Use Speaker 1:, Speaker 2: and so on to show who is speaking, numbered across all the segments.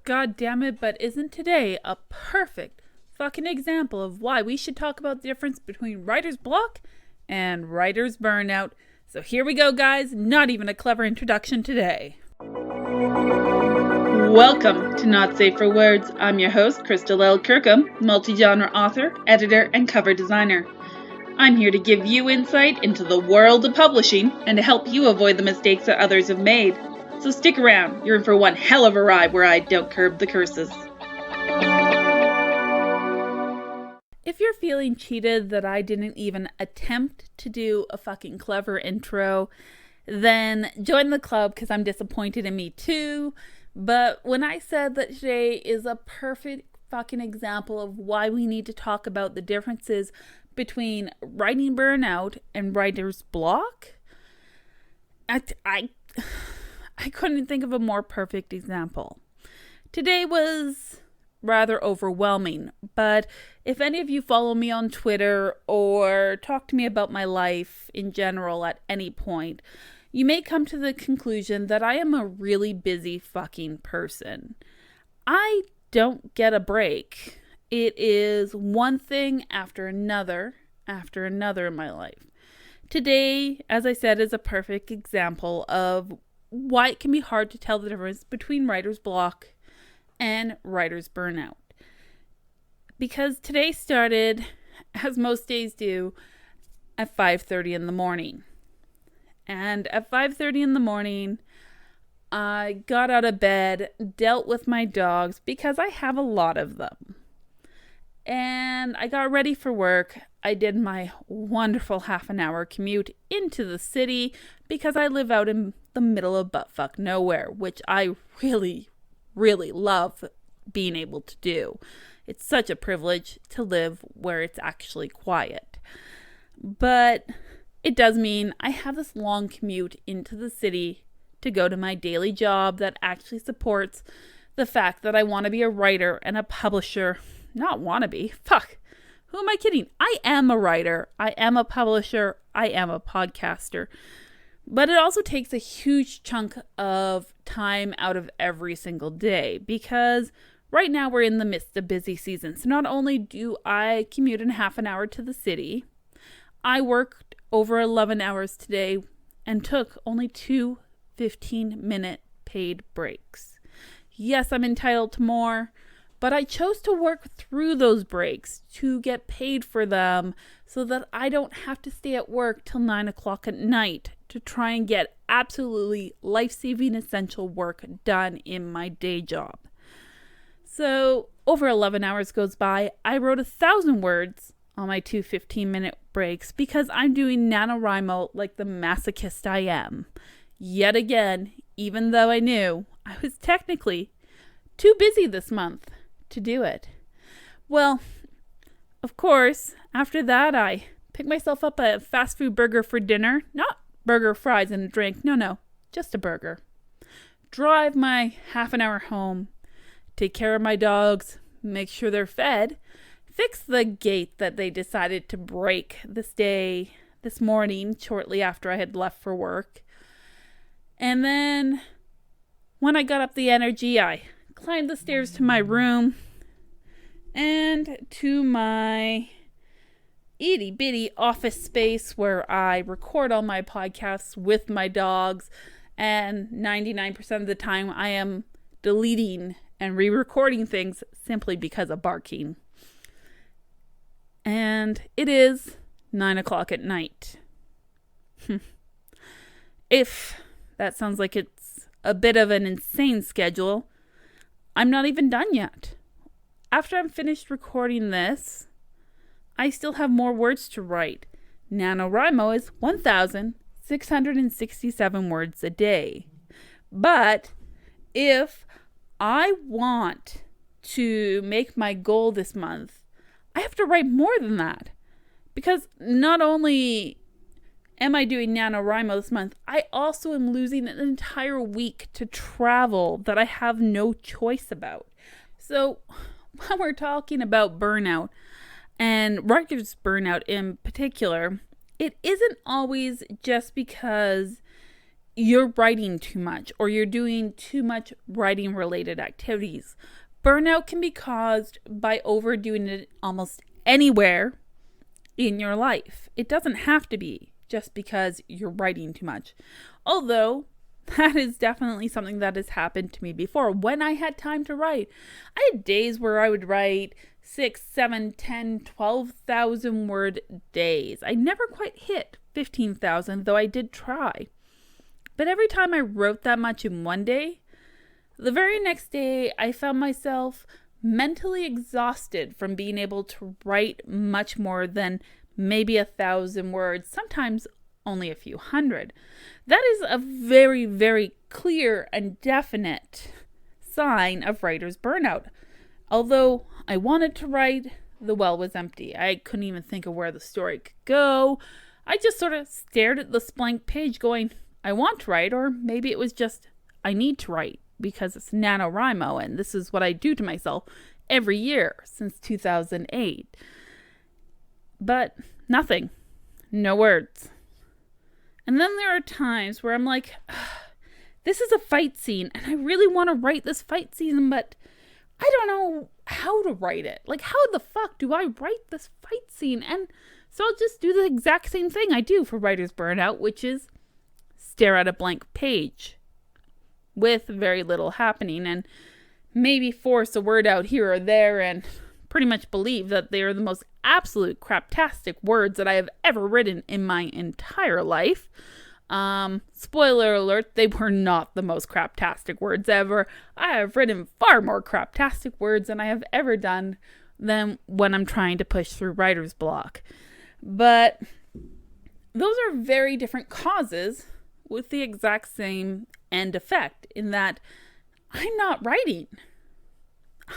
Speaker 1: God damn it, but isn't today a perfect fucking example of why we should talk about the difference between writer's block and writer's burnout? So here we go, guys. Not even a clever introduction today. Welcome to Not Safe for Words. I'm your host, Crystal L. Kirkham, multi-genre author, editor, and cover designer. I'm here to give you insight into the world of publishing and to help you avoid the mistakes that others have made. So stick around, you're in for one hell of a ride where I don't curb the curses. If you're feeling cheated that I didn't even attempt to do a fucking clever intro, then join the club because I'm disappointed in me too. But when I said that today is a perfect fucking example of why we need to talk about the differences between writing burnout and writer's block, I couldn't think of a more perfect example. Today was rather overwhelming, but if any of you follow me on Twitter or talk to me about my life in general at any point, you may come to the conclusion that I am a really busy fucking person. I don't get a break. It is one thing after another in my life. Today, as I said, is a perfect example of why it can be hard to tell the difference between writer's block and writer's burnout. Because today started, as most days do, at 5:30 in the morning. And at 5:30 in the morning, I got out of bed, dealt with my dogs because I have a lot of them. And I got ready for work. I did my wonderful half an hour commute into the city because I live out in the middle of buttfuck nowhere, which I really, really love being able to do. It's such a privilege to live where it's actually quiet. But it does mean I have this long commute into the city to go to my daily job that actually supports the fact that I want to be a writer and a publisher. Not wanna be. Fuck. Who am I kidding? I am a writer. I am a publisher. I am a podcaster. But it also takes a huge chunk of time out of every single day because right now we're in the midst of busy season. So not only do I commute in half an hour to the city, I worked over 11 hours today and took only 2 15-minute paid breaks. Yes, I'm entitled to more, but I chose to work through those breaks to get paid for them so that I don't have to stay at work till 9 o'clock at night to try and get absolutely life-saving essential work done in my day job. So over 11 hours goes by. I wrote 1,000 words on my 2 15-minute breaks because I'm doing NaNoWriMo like the masochist I am. Yet again, even though I knew I was technically too busy this month to do it. Well, of course, after that, I picked myself up a fast food burger for dinner. Not burger, fries, and a drink. No, just a burger. Drive my half an hour home, take care of my dogs, make sure they're fed, fix the gate that they decided to break this morning, shortly after I had left for work. And then when I got up the energy, I climbed the stairs to my room and to my itty bitty office space where I record all my podcasts with my dogs, and 99% of the time I am deleting and re-recording things simply because of barking. And it is 9 o'clock at night. If that sounds like it's a bit of an insane schedule, I'm not even done yet. After I'm finished recording this, I still have more words to write. NaNoWriMo is 1,667 words a day. But if I want to make my goal this month, I have to write more than that. Because not only am I doing NaNoWriMo this month, I also am losing an entire week to travel that I have no choice about. So when we're talking about burnout, and writer's burnout in particular, it isn't always just because you're writing too much or you're doing too much writing related activities. Burnout can be caused by overdoing it almost anywhere in your life. It doesn't have to be just because you're writing too much. Although that is definitely something that has happened to me before. When I had time to write, I had days where I would write 6, 7, 10, 12,000 word days. I never quite hit 15,000, though I did try. But every time I wrote that much in one day, the very next day I found myself mentally exhausted from being able to write much more than maybe 1,000 words, sometimes only a few hundred. That is a very, very clear and definite sign of writer's burnout. Although I wanted to write, the well was empty. I couldn't even think of where the story could go. I just sort of stared at this blank page going, I want to write, or maybe it was just, I need to write because it's NaNoWriMo and this is what I do to myself every year since 2008. But nothing. No words. And then there are times where I'm like, this is a fight scene and I really want to write this fight scene, but I don't know how to write it. Like, how the fuck do I write this fight scene? And so I'll just do the exact same thing I do for writer's burnout, which is stare at a blank page with very little happening and maybe force a word out here or there and pretty much believe that they are the most absolute craptastic words that I have ever written in my entire life. Spoiler alert, they were not the most craptastic words ever. I have written far more craptastic words than I have ever done than when I'm trying to push through writer's block. But those are very different causes with the exact same end effect in that I'm not writing.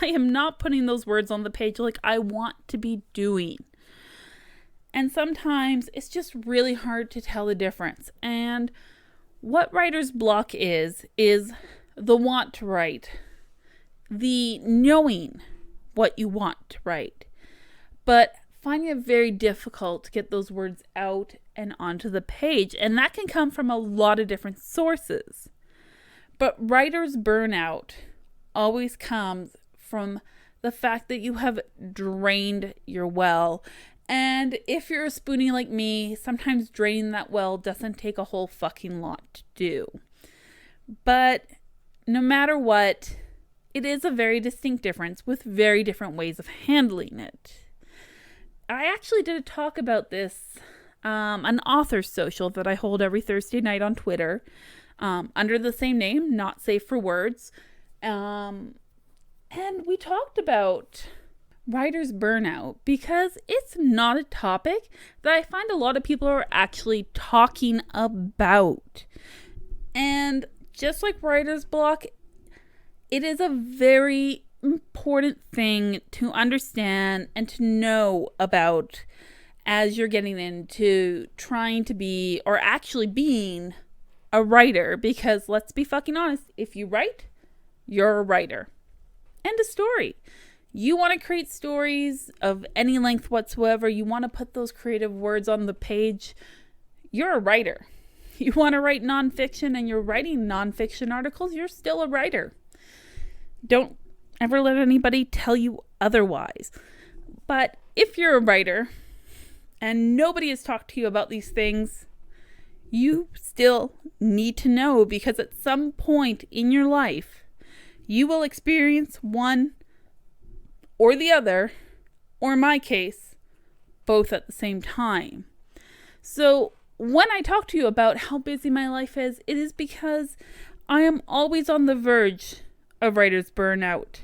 Speaker 1: I am not putting those words on the page like I want to be doing. And sometimes it's just really hard to tell the difference. And what writer's block is the want to write, the knowing what you want to write, but finding it very difficult to get those words out and onto the page. And that can come from a lot of different sources. But writer's burnout always comes from the fact that you have drained your well. And if you're a spoonie like me, sometimes draining that well doesn't take a whole fucking lot to do. But no matter what, it is a very distinct difference with very different ways of handling it. I actually did a talk about this, an author's social that I hold every Thursday night on Twitter, under the same name, Not Safe for Words. And we talked about writer's burnout because it's not a topic that I find a lot of people are actually talking about. And just like writer's block, it is a very important thing to understand and to know about as you're getting into trying to be or actually being a writer. Because let's be fucking honest, if you write, you're a writer. End of story. You want to create stories of any length whatsoever. You want to put those creative words on the page. You're a writer. You want to write nonfiction and you're writing nonfiction articles. You're still a writer. Don't ever let anybody tell you otherwise. But if you're a writer and nobody has talked to you about these things, you still need to know, because at some point in your life, you will experience one or the other, or in my case, both at the same time. So when I talk to you about how busy my life is, it is because I am always on the verge of writer's burnout.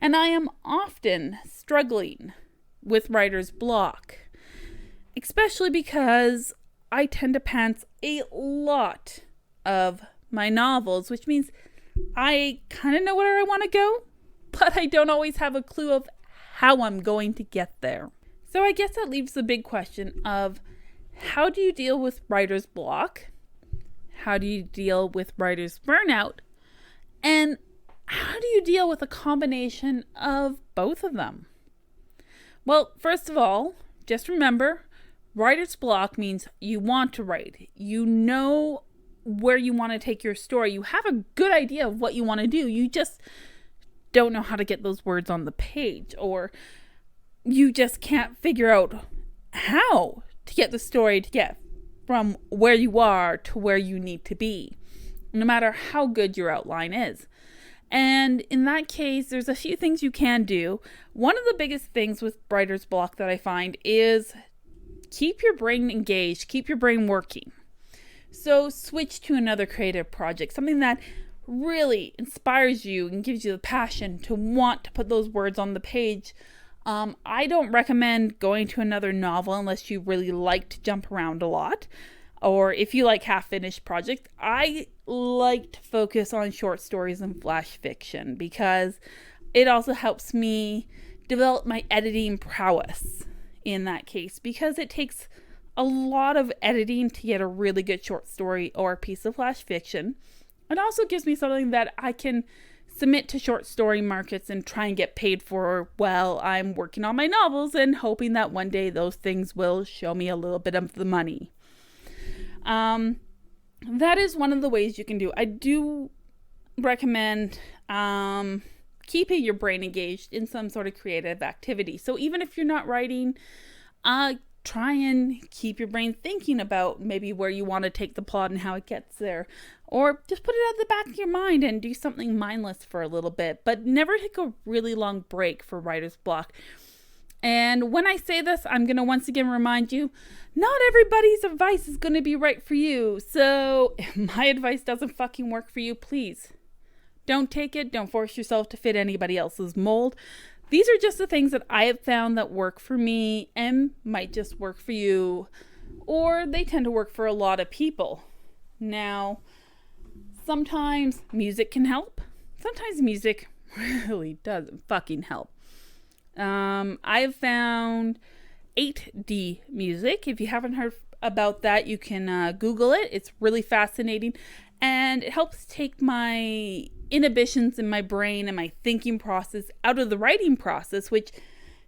Speaker 1: And I am often struggling with writer's block. Especially because I tend to pants a lot of my novels, which means I kind of know where I want to go, but I don't always have a clue of how I'm going to get there. So I guess that leaves the big question of, how do you deal with writer's block? How do you deal with writer's burnout? And how do you deal with a combination of both of them? Well, first of all, just remember, writer's block means you want to write. You know where you want to take your story. You have a good idea of what you want to do. You just don't know how to get those words on the page, or you just can't figure out how to get the story to get from where you are to where you need to be, no matter how good your outline is. And in that case, there's a few things you can do. One of the biggest things with writer's block that I find is keep your brain engaged, keep your brain working. So switch to another creative project, something that really inspires you and gives you the passion to want to put those words on the page. I don't recommend going to another novel unless you really like to jump around a lot, or if you like half-finished projects. I like to focus on short stories and flash fiction because it also helps me develop my editing prowess in that case, because it takes a lot of editing to get a really good short story or a piece of flash fiction. It also gives me something that I can submit to short story markets and try and get paid for while I'm working on my novels, and hoping that one day those things will show me a little bit of the money. That is one of the ways you can do. I do recommend keeping your brain engaged in some sort of creative activity. So even if you're not writing, try and keep your brain thinking about maybe where you want to take the plot and how it gets there. Or just put it at the back of your mind and do something mindless for a little bit. But never take a really long break for writer's block. And when I say this, I'm going to once again remind you, not everybody's advice is going to be right for you. So if my advice doesn't fucking work for you, please don't take it. Don't force yourself to fit anybody else's mold. These are just the things that I have found that work for me and might just work for you, or they tend to work for a lot of people. Now, sometimes music can help. Sometimes music really doesn't fucking help. I've found 8D music. If you haven't heard about that, you can Google it. It's really fascinating, and it helps take my inhibitions in my brain and my thinking process out of the writing process, which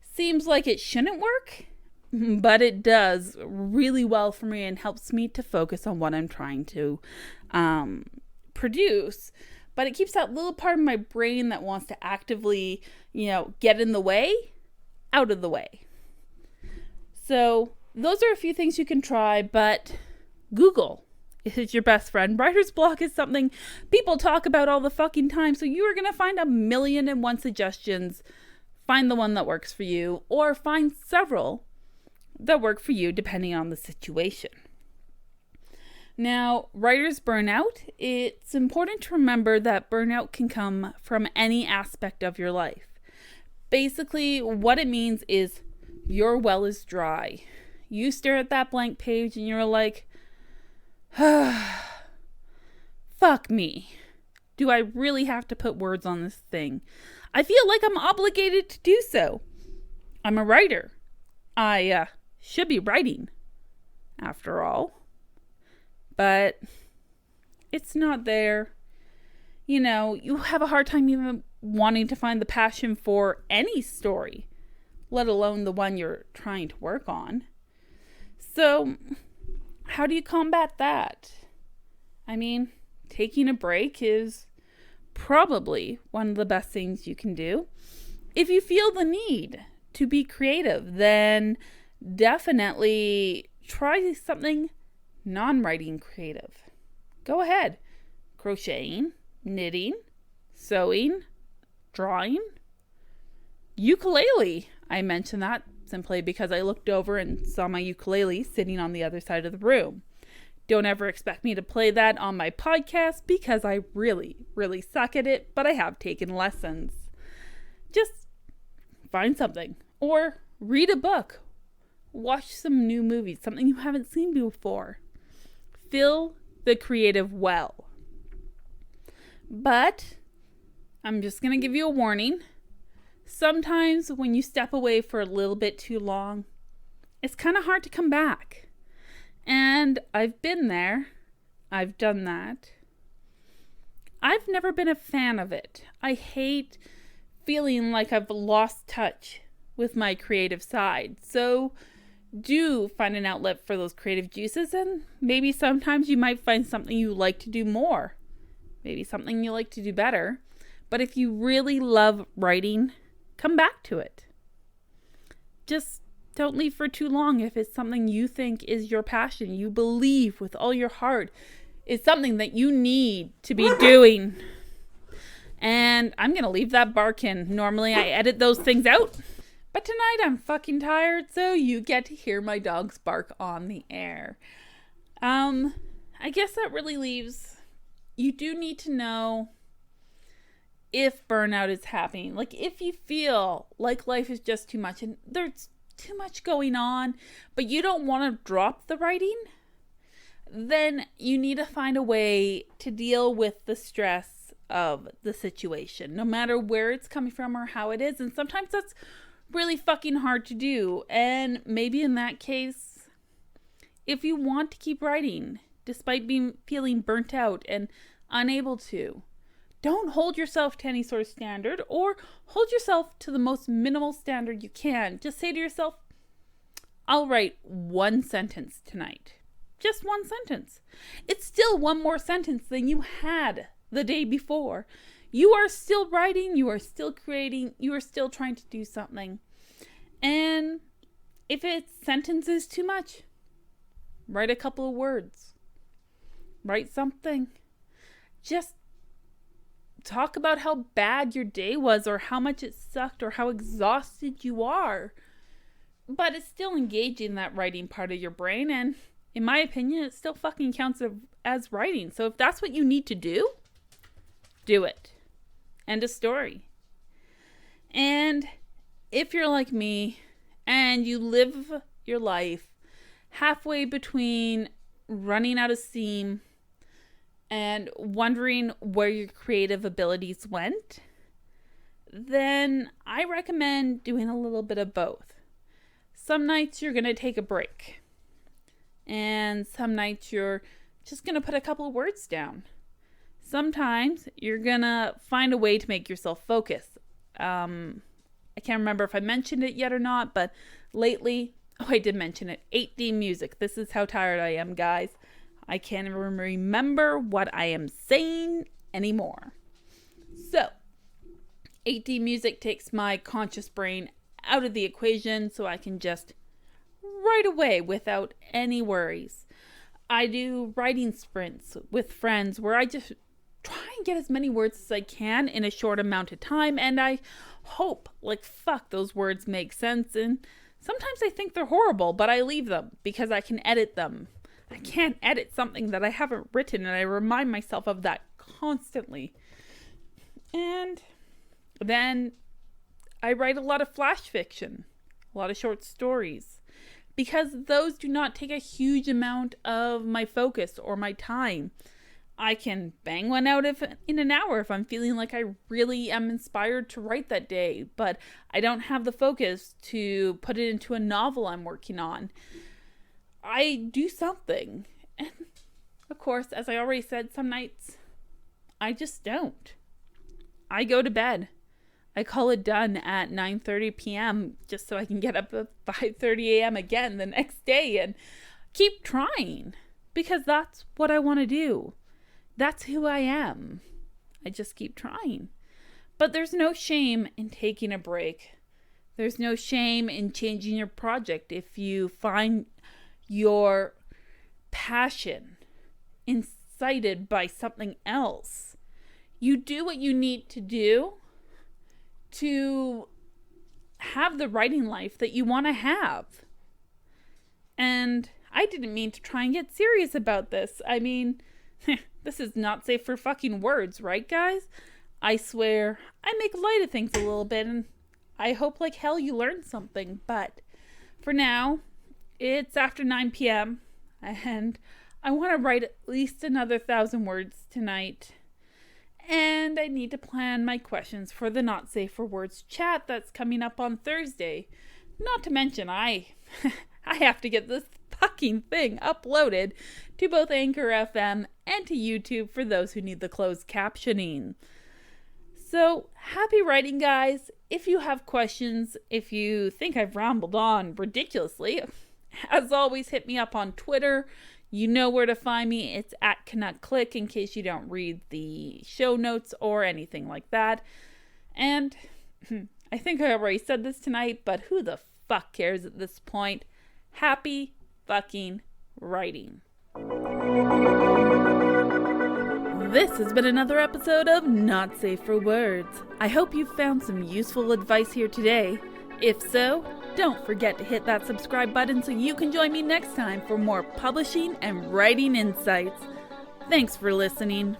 Speaker 1: seems like it shouldn't work, but it does really well for me and helps me to focus on what I'm trying to produce. But it keeps that little part of my brain that wants to actively, get in the way, out of the way. So those are a few things you can try, but Google is your best friend. Writer's block is something people talk about all the fucking time, so you are going to find 1,000,001 suggestions. Find the one that works for you, or find several that work for you depending on the situation. Now, writer's burnout, it's important to remember that burnout can come from any aspect of your life. Basically, what it means is your well is dry. You stare at that blank page and you're like, fuck me. Do I really have to put words on this thing? I feel like I'm obligated to do so. I'm a writer. I should be writing, after all. But it's not there. You have a hard time even wanting to find the passion for any story, let alone the one you're trying to work on. So, how do you combat that? I mean, taking a break is probably one of the best things you can do. If you feel the need to be creative, then definitely try something non-writing creative. Go ahead. Crocheting, knitting, sewing, drawing. Ukulele. I mentioned that simply because I looked over and saw my ukulele sitting on the other side of the room. Don't ever expect me to play that on my podcast because I really, really suck at it, but I have taken lessons. Just find something, or read a book. Watch some new movies, something you haven't seen before. Fill the creative well. But I'm just going to give you a warning. Sometimes when you step away for a little bit too long, it's kind of hard to come back. And I've been there. I've done that. I've never been a fan of it. I hate feeling like I've lost touch with my creative side. So do find an outlet for those creative juices, and maybe sometimes you might find something you like to do more, maybe something you like to do better. But if you really love writing, come back to it. Just don't leave for too long if it's something you think is your passion, you believe with all your heart is something that you need to be doing. And I'm going to leave that bark in. Normally I edit those things out, but tonight I'm fucking tired, so you get to hear my dogs bark on the air. I guess that really leaves, you do need to know if burnout is happening. Like, if you feel like life is just too much and there's too much going on, but you don't want to drop the writing, then you need to find a way to deal with the stress of the situation, no matter where it's coming from or how it is. And sometimes that's really fucking hard to do. And maybe in that case, if you want to keep writing despite feeling burnt out and unable to, don't hold yourself to any sort of standard, or hold yourself to the most minimal standard you can. Just say to yourself, I'll write one sentence tonight. Just one sentence. It's still one more sentence than you had the day before. You are still writing, you are still creating, you are still trying to do something. And if it's sentences too much, write a couple of words. Write something. Just talk about how bad your day was, or how much it sucked, or how exhausted you are. But it's still engaging that writing part of your brain, and in my opinion, it still fucking counts as writing. So if that's what you need to do, do it. End of story. And if you're like me and you live your life halfway between running out of steam and wondering where your creative abilities went, then I recommend doing a little bit of both. Some nights you're going to take a break, and some nights you're just going to put a couple of words down. Sometimes you're going to find a way to make yourself focus. I can't remember if I mentioned it yet or not, but lately, I did mention it, 8D music. This is how tired I am, guys. I can't even remember what I am saying anymore. So, 8D music takes my conscious brain out of the equation so I can just write away without any worries. I do writing sprints with friends where I just try and get as many words as I can in a short amount of time, and I hope like fuck those words make sense. And sometimes I think they're horrible, but I leave them because I can edit them. I can't edit something that I haven't written, and I remind myself of that constantly. And then I write a lot of flash fiction, a lot of short stories, because those do not take a huge amount of my focus or my time. I can bang one out in an hour if I'm feeling like I really am inspired to write that day, but I don't have the focus to put it into a novel I'm working on. I do something. And of course, as I already said, some nights I just don't. I go to bed. I call it done at 9:30 p.m. just so I can get up at 5:30 a.m. again the next day and keep trying, because that's what I want to do. That's who I am. I just keep trying. But there's no shame in taking a break. There's no shame in changing your project if you find your passion incited by something else. You do what you need to do to have the writing life that you want to have. And I didn't mean to try and get serious about this. I mean, this is not safe for fucking words, right, guys? I swear, I make light of things a little bit, and I hope like hell you learned something. But for now, it's after 9 p.m. and I want to write at least another 1,000 words tonight. And I need to plan my questions for the Not Safe for Words chat that's coming up on Thursday. Not to mention, I have to get this fucking thing uploaded to both Anchor FM and to YouTube for those who need the closed captioning. So, happy writing, guys. If you have questions, if you think I've rambled on ridiculously, As always, hit me up on Twitter. You know where to find me. It's at Cannot Click in case you don't read the show notes or anything like that. And I think I already said this tonight, but who the fuck cares at this point? Happy fucking writing. This has been another episode of Not Safe for Words. I hope you found some useful advice here today. If so, don't forget to hit that subscribe button so you can join me next time for more publishing and writing insights. Thanks for listening.